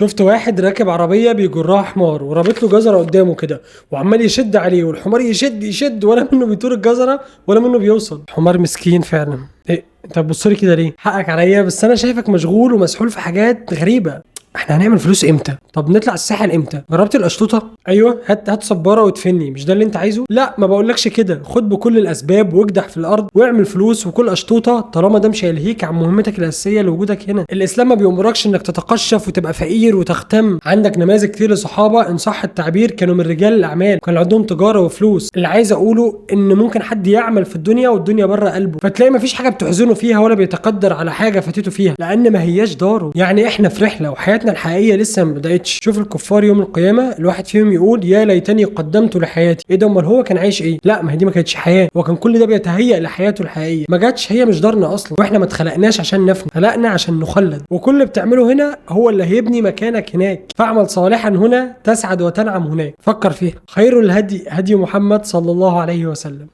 شفت واحد راكب عربيه بيجرها حمار ورابط له جزره قدامه كده وعمال يشد عليه، والحمار يشد يشد ولا منه بيطور الجزره ولا منه بيوصل. حمار مسكين فعلا. ايه انت بتبص لي كده ليه؟ حقك عليا، بس انا شايفك مشغول ومسحول في حاجات غريبه. احنا هنعمل فلوس امتى؟ طب نطلع الساحل امتى؟ جربت القشطوطه؟ ايوه، هات صباره وتفني، مش ده اللي انت عايزه؟ لا، ما بقولكش كده، خد بكل الاسباب واجدح في الارض واعمل فلوس وكل قشطوطه، طالما ده مش هيلهيك عن مهمتك الاساسيه لوجودك هنا. الاسلام ما بيأمركش انك تتقشف وتبقى فقير وتختم. عندك نماذج كتير لصحابه ان صح التعبير كانوا من رجال الاعمال، كان عندهم تجاره وفلوس. اللي عايز اقوله ان ممكن حد يعمل في الدنيا والدنيا بره قلبه، فتلاقي مفيش حاجه بتحزنه فيها ولا بيتقدر على حاجه فاتته فيها، لان ما هياش داره. يعني احنا في رحله وحياتنا الحقيقيه لسه ما بدأتش. شوف الكفار يوم القيامه، الواحد فيهم يقول يا ليتني قدمت لحياتي. ايه ده؟ امال هو كان عايش ايه؟ لا، ما هي دي ما كانتش حياه، هو كان كل ده بيتهيأ لحياته الحقيقيه. ما جاتش، هي مش دارنا اصلا، واحنا ما اتخلقناش عشان نفنى، خلقنا عشان نخلد. وكل اللي بتعمله هنا هو اللي هيبني مكانك هناك. فاعمل صالحا هنا تسعد وتنعم هناك. فكر فيها. خير الهدي هدي محمد صلى الله عليه وسلم.